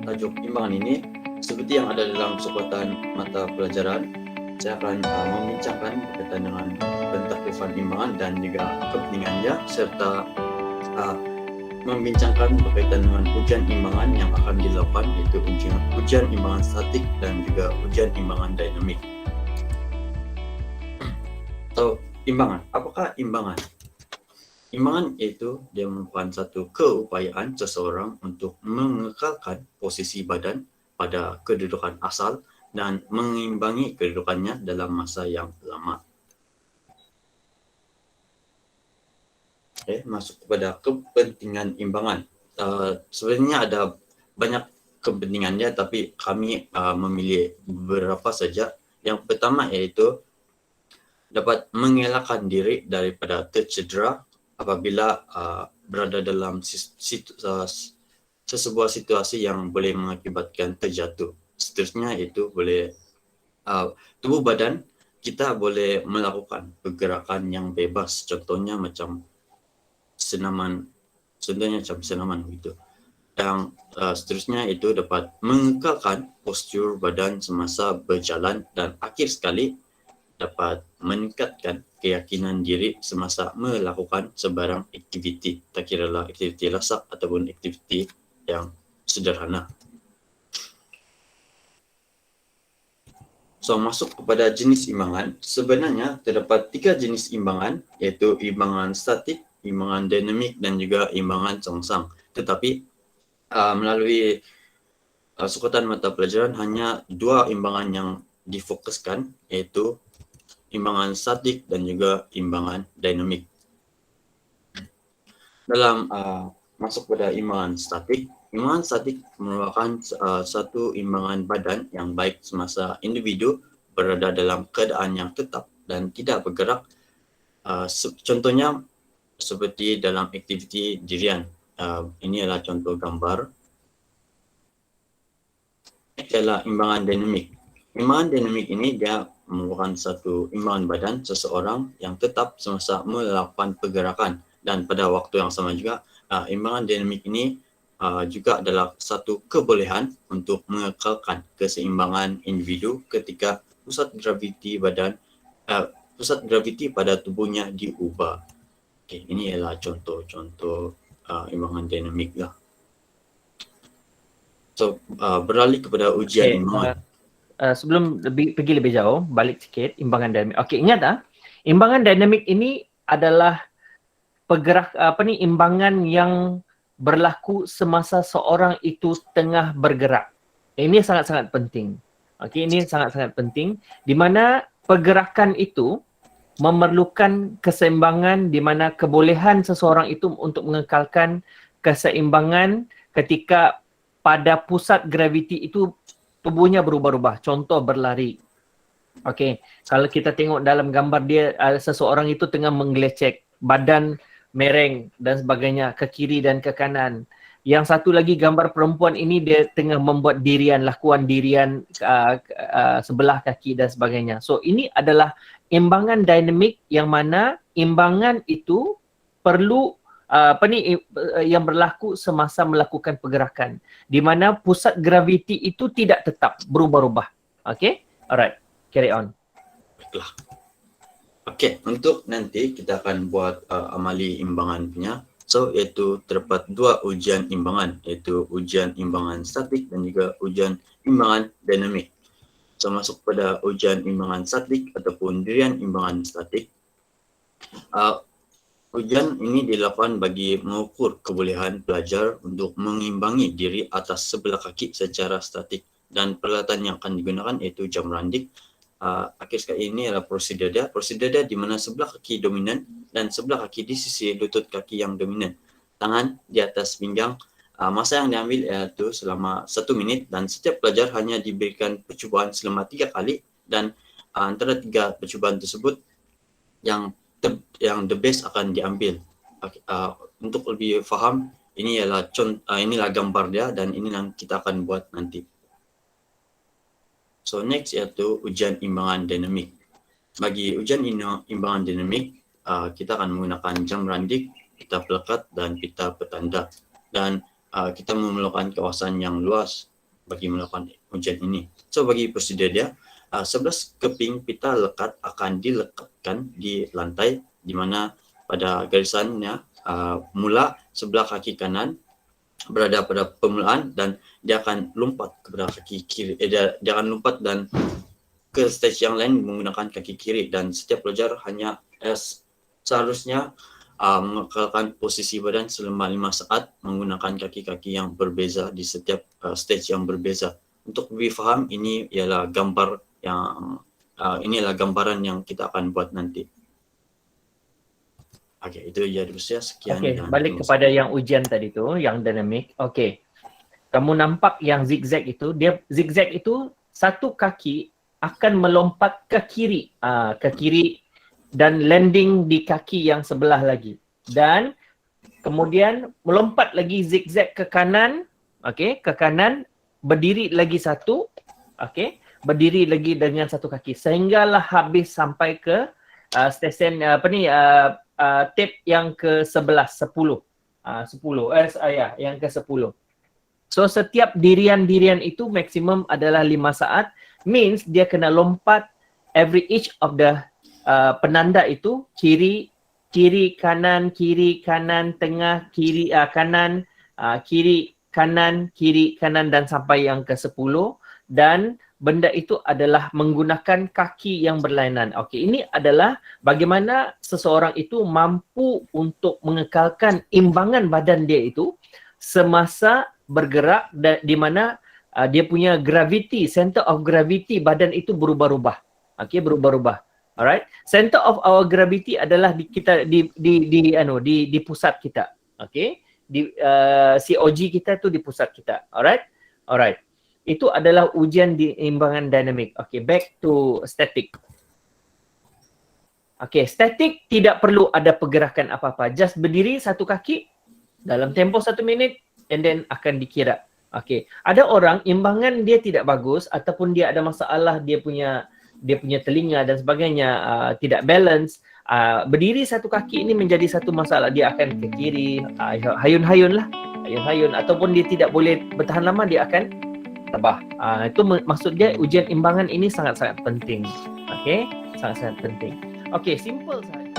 tajuk imbangan ini, seperti yang ada dalam sokotan mata pelajaran, saya akan membincangkan berkaitan dengan pentakrifan imbangan dan juga kepentingannya, serta membincangkan berkaitan dengan ujian imbangan yang akan dilakukan, yaitu ujian imbangan statik dan juga ujian imbangan dinamik. So, imbangan. Apakah imbangan? Imbangan itu dia merupakan satu keupayaan seseorang untuk mengekalkan posisi badan pada kedudukan asal dan mengimbangi kedudukannya dalam masa yang lama. Masuk kepada kepentingan imbangan. Sebenarnya ada banyak kepentingannya, tapi kami memilih beberapa saja. Yang pertama iaitu dapat mengelakkan diri daripada tercedera apabila berada dalam sesebuah situasi yang boleh mengakibatkan terjatuh. Seterusnya itu boleh tubuh badan kita boleh melakukan pergerakan yang bebas, contohnya macam senaman begitu. Yang seterusnya itu dapat mengekalkan postur badan semasa berjalan, dan akhir sekali dapat meningkatkan keyakinan diri semasa melakukan sebarang aktiviti, tak kiralah aktiviti lasak ataupun aktiviti yang sederhana. So, masuk kepada jenis imbangan. Sebenarnya terdapat 3 jenis imbangan, iaitu imbangan statik, imbangan dinamik dan juga imbangan songsang. Tetapi melalui sokotan mata pelajaran hanya 2 imbangan yang difokuskan, iaitu imbangan statik dan juga imbangan dinamik. Dalam masuk pada imbangan statik merupakan satu imbangan badan yang baik semasa individu berada dalam keadaan yang tetap dan tidak bergerak. Contohnya seperti dalam aktiviti dirian. Ini adalah contoh gambar. Ini adalah imbangan dinamik. Imbangan dinamik ini dia merupakan satu imbangan badan seseorang yang tetap semasa melakukan pergerakan, dan pada waktu yang sama juga imbangan dinamik ini juga adalah satu kebolehan untuk mengekalkan keseimbangan individu ketika pusat graviti pada tubuhnya diubah. Okay, ini adalah contoh-contoh imbangan dinamik lah. So, beralih kepada ujian imbangan. Sebelum pergi lebih jauh, balik sikit imbangan dinamik. Okey, ingat imbangan dinamik ini adalah imbangan yang berlaku semasa seorang itu tengah bergerak. Ini sangat-sangat penting. Okey, ini sangat-sangat penting di mana pergerakan itu memerlukan keseimbangan, di mana kebolehan seseorang itu untuk mengekalkan keseimbangan ketika pada pusat graviti itu tubuhnya berubah-ubah. Contoh berlari. Okey, kalau kita tengok dalam gambar dia, seseorang itu tengah menggelecek, badan mereng dan sebagainya ke kiri dan ke kanan. Yang satu lagi gambar perempuan ini dia tengah membuat dirian, lakuan dirian sebelah kaki dan sebagainya. So ini adalah imbangan dinamik yang mana imbangan itu perlu yang berlaku semasa melakukan pergerakan, di mana pusat graviti itu tidak tetap, berubah-ubah. Okay? Alright, carry on. Baiklah. Okay, untuk nanti kita akan buat amali imbangan punya. So, iaitu terdapat 2 ujian imbangan, iaitu ujian imbangan statik dan juga ujian imbangan dinamik. So, masuk pada ujian imbangan statik ataupun dirian imbangan statik. Ujian ini dilakukan bagi mengukur kebolehan pelajar untuk mengimbangi diri atas sebelah kaki secara statik, dan peralatan yang akan digunakan iaitu jam randik. Akhir sekali ini adalah prosedur dia di mana sebelah kaki dominan dan sebelah kaki di sisi lutut kaki yang dominan. Tangan di atas pinggang. Masa yang diambil iaitu selama 1 minit, dan setiap pelajar hanya diberikan percubaan selama 3 kali, dan antara 3 percubaan tersebut yang the best akan diambil. Untuk lebih faham, inilah gambar dia dan ini yang kita akan buat nanti. So next iaitu ujian imbangan dinamik. Bagi ujian imbangan dinamik, kita akan menggunakan jam randik, pita pelekat dan pita petanda. Dan kita memerlukan kawasan yang luas bagi melakukan ujian ini. So bagi prosedur dia, 11 keping pita lekat akan dilekatkan di lantai di mana pada garisannya mula sebelah kaki kanan berada pada permulaan dan dia akan lompat kepada kaki kiri. Dia akan lompat dan ke stage yang lain menggunakan kaki kiri, dan setiap pelajar hanya seharusnya mengekalkan posisi badan selama 5 saat menggunakan kaki-kaki yang berbeza di setiap stage yang berbeza. Untuk lebih faham, ini ialah gambar yang inilah gambaran yang kita akan buat nanti. Okey, itu ya Rusia, sekian. Okey, balik kepada yang ujian tadi tu, yang dinamik. Okey. Kamu nampak yang zigzag itu, dia zigzag itu satu kaki akan melompat ke kiri dan landing di kaki yang sebelah lagi. Dan kemudian melompat lagi zigzag ke kanan, okey, ke kanan, berdiri lagi satu, okey, berdiri lagi dengan satu kaki sehinggalah habis sampai ke stesen tape yang ke-11, 10. Yang ke-10. So setiap dirian-dirian itu maksimum adalah 5 saat. Means dia kena lompat every each of the penanda itu, kiri kanan, tengah, kiri kanan, kiri kanan dan sampai yang ke-10. Dan benda itu adalah menggunakan kaki yang berlainan. Okey, ini adalah bagaimana seseorang itu mampu untuk mengekalkan imbangan badan dia itu semasa bergerak di mana dia punya gravity, center of gravity badan itu berubah-ubah. Okey, berubah-ubah. Alright. Center of our gravity adalah di pusat kita. Okey. Di COG kita tu di pusat kita. Alright. Itu adalah ujian di imbangan dinamik. Okey, back to static. Okey, static tidak perlu ada pergerakan apa-apa. Just berdiri satu kaki dalam tempoh 1 minit and then akan dikira. Okey, ada orang imbangan dia tidak bagus ataupun dia ada masalah dia punya telinga dan sebagainya, tidak balance. Berdiri satu kaki ini menjadi satu masalah. Dia akan ke kiri, hayun-hayun ataupun dia tidak boleh bertahan lama, dia akan tabah. Itu maksud dia ujian imbangan ini sangat-sangat penting. Okey, sangat-sangat penting. Okey, simple sahaja.